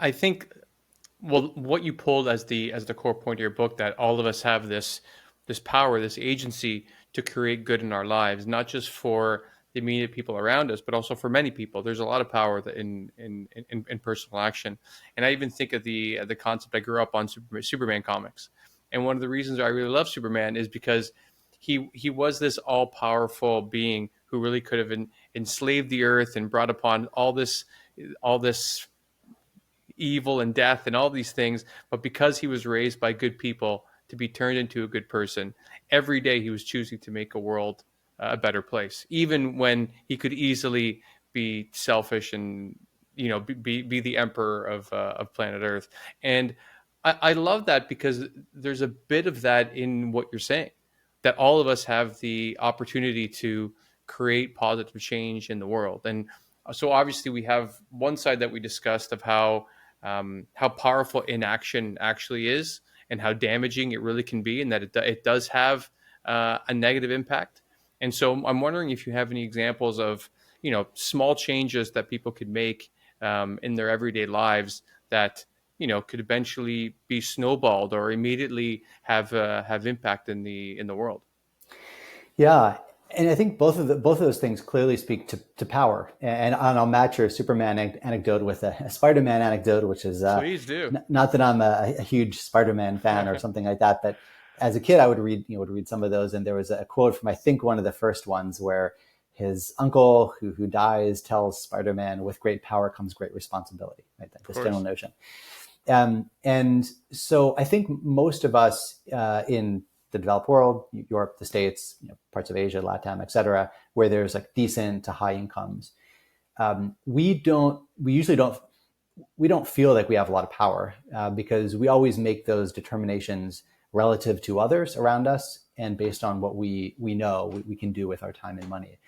I think, well, what you pulled as the core point of your book, that all of us have this power, this agency to create good in our lives, not just for the immediate people around us, but also for many people. There's a lot of power in personal action. And I even think of the concept. I grew up on Superman comics, and one of the reasons I really love Superman is because he was this all powerful being who really could have enslaved the earth and brought upon all this evil and death and all these things. But because he was raised by good people to be turned into a good person, every day he was choosing to make a world a better place, even when he could easily be selfish and be the emperor of planet Earth. And I love that because there's a bit of that in what you're saying, that all of us have the opportunity to create positive change in the world. And so obviously we have one side that we discussed of how powerful inaction actually is and how damaging it really can be, and that it does have a negative impact. And so I'm wondering if you have any examples of small changes that people could make in their everyday lives that could eventually be snowballed or immediately have impact in the world. Yeah, and I think both of those things clearly speak to power. And I'll match your Superman anecdote with a Spider-Man anecdote, which is Please do. not that I'm a huge Spider-Man fan or something like that, but as a kid, I would read some of those, and there was a quote from I think one of the first ones where his uncle who dies tells Spider-Man, "With great power comes great responsibility." Right, Of this general course. notion. And so I think most of us in the developed world, Europe, the States, parts of Asia, Latam, et cetera, where there's like decent to high incomes, we usually don't feel like we have a lot of power because we always make those determinations relative to others around us and based on what we know we can do with our time and money.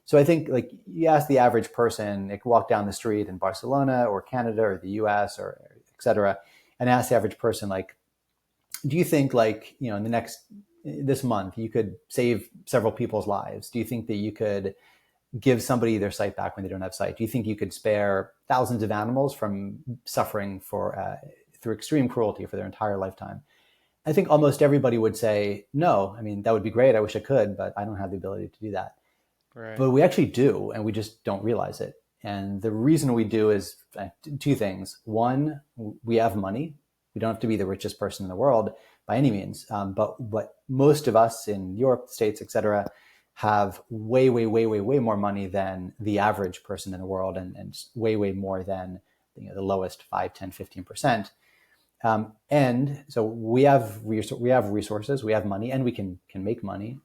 So I think like you ask the average person, they could walk down the street in Barcelona or Canada or the US or et cetera, and ask the average person, like, do you think like, in the next, this month, you could save several people's lives? Do you think that you could give somebody their sight back when they don't have sight? Do you think you could spare thousands of animals from suffering through extreme cruelty for their entire lifetime? I think almost everybody would say, no, I mean, that would be great. I wish I could, but I don't have the ability to do that. Right. But we actually do, and we just don't realize it. And the reason we do is two things. One, we have money. We don't have to be the richest person in the world by any means. But most of us in Europe, States, et cetera, have way, way, way, way, way more money than the average person in the world, and way, way more than the lowest 5, 10, 15%. And so we have resources, we have money, and we can make money.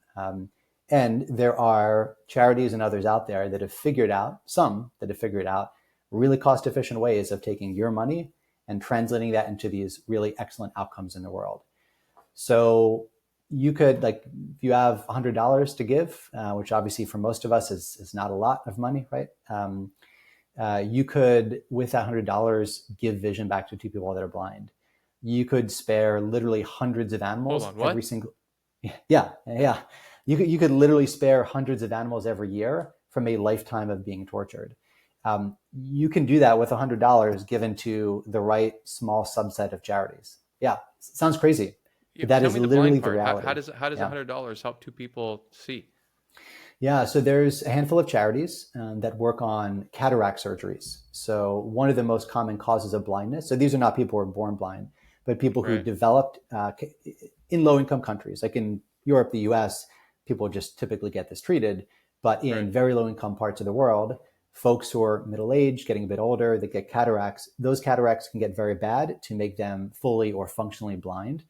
And there are charities and others out there that have figured out, some that have figured out really cost efficient ways of taking your money and translating that into these really excellent outcomes in the world. So you could, like, if you have $100 to give, which obviously for most of us is not a lot of money, right? You could, with that $100, give vision back to two people that are blind. You could spare literally hundreds of Hold animals on. every What? single. Yeah. You could literally spare hundreds of animals every year from a lifetime of being tortured. You can do that with $100 given to the right small subset of charities. Yeah, sounds crazy, Yeah, but that tell is me the blind literally the part. How, how reality. does how does Yeah. $100 help two people see? Yeah, so there's a handful of charities that work on cataract surgeries. So one of the most common causes of blindness. So these are not people who are born blind, but people who Right. developed in low-income countries, like in Europe, the U.S. People just typically get this treated, but Right. in very low-income parts of the world, folks who are middle-aged, getting a bit older, that get cataracts. Those cataracts can get very bad to make them fully or functionally blind.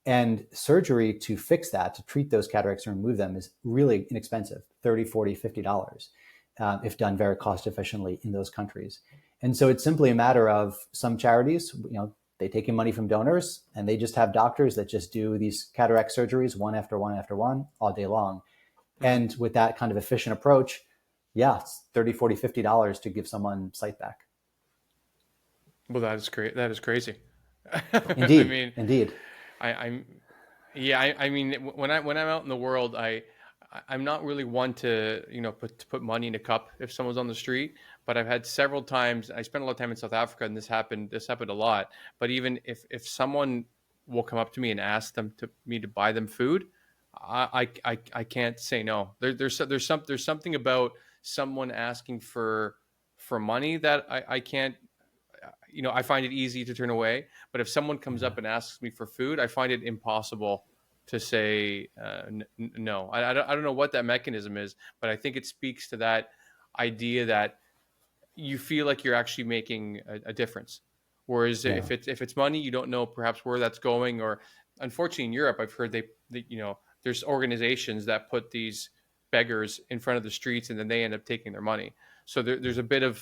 And surgery to fix that, to treat those cataracts and remove them, is really inexpensive, 30, 40, $50, if done very cost efficiently in those countries. And so it's simply a matter of some charities, they take in money from donors and they just have doctors that just do these cataract surgeries one after one after one all day long. Hmm. And with that kind of efficient approach, yeah, it's 30, 40, $50 to give someone sight back. Well, that is great. That is crazy. I Indeed, mean, indeed. I'm yeah. I mean, when I'm out in the world, I'm not really one to put money in a cup if someone's on the street. but I've had several times. I spent a lot of time in South Africa, and this happened a lot. But even if someone will come up to me and ask me to buy them food, I can't say no. There's something about someone asking for money that I can't, I find it easy to turn away. But if someone comes Yeah. up and asks me for food, I find it impossible to say no. I don't know what that mechanism is, but I think it speaks to that idea that you feel like you're actually making a difference. Whereas Yeah. if it's money, you don't know perhaps where that's going. Or unfortunately, in Europe, I've heard there's organizations that put these beggars in front of the streets, and then they end up taking their money. So there's a bit of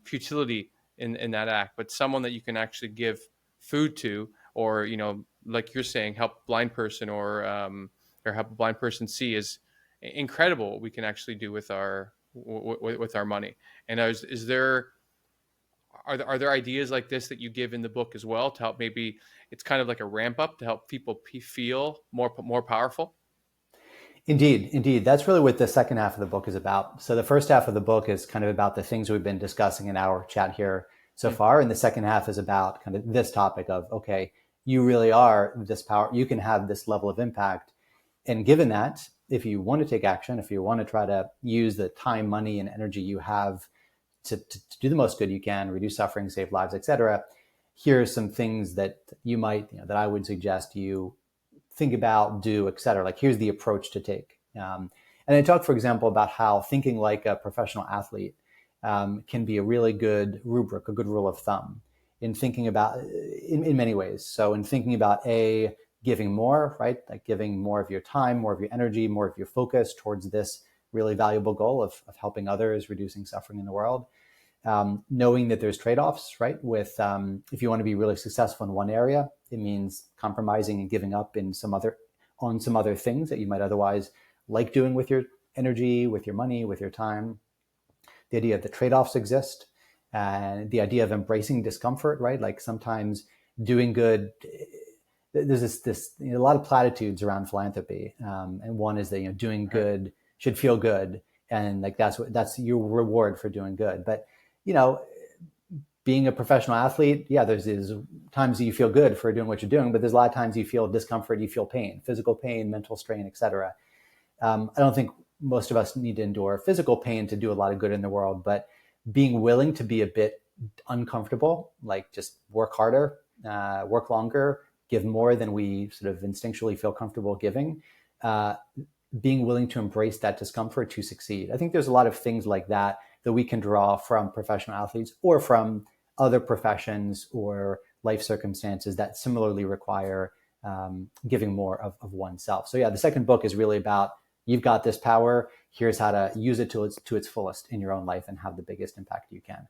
futility in that act. But someone that you can actually give food to, or like you're saying, help a blind person, or help a blind person see, is incredible. What we can actually do with our money. And is there are there ideas like this that you give in the book as well to help, maybe it's kind of like a ramp up to help people feel more powerful? Indeed, indeed. That's really what the second half of the book is about. So the first half of the book is kind of about the things we've been discussing in our chat here so Mm. far. And the second half is about kind of this topic of, okay, you really are this power, you can have this level of impact. And given that, if you want to take action, if you want to try to use the time, money, and energy you have to do the most good you can, reduce suffering, save lives, etc., here are some things that you might, that I would suggest you think about, do, etc. Like here's the approach to take. And I talk, for example, about how thinking like a professional athlete can be a really good rubric, a good rule of thumb in thinking about in many ways. So in thinking about giving more, right? Like giving more of your time, more of your energy, more of your focus towards this really valuable goal of helping others, reducing suffering in the world. Knowing that there's trade-offs, right? With if you want to be really successful in one area, it means compromising and giving up in some other things that you might otherwise like doing with your energy, with your money, with your time. The idea that trade-offs exist, and the idea of embracing discomfort, right? Like sometimes doing good. There's this a lot of platitudes around philanthropy, and one is that doing Right. good should feel good, and like that's your reward for doing good. But you know, being a professional athlete, yeah, there's times you feel good for doing what you're doing, but there's a lot of times you feel discomfort, you feel pain, physical pain, mental strain, etc. I don't think most of us need to endure physical pain to do a lot of good in the world, but being willing to be a bit uncomfortable, like just work harder, work longer, give more than we sort of instinctually feel comfortable giving, uh, being willing to embrace that discomfort to succeed. I think there's a lot of things like that that we can draw from professional athletes or from other professions or life circumstances that similarly require giving more of oneself. So yeah, the second book is really about you've got this power. Here's how to use it to its fullest in your own life and have the biggest impact you can.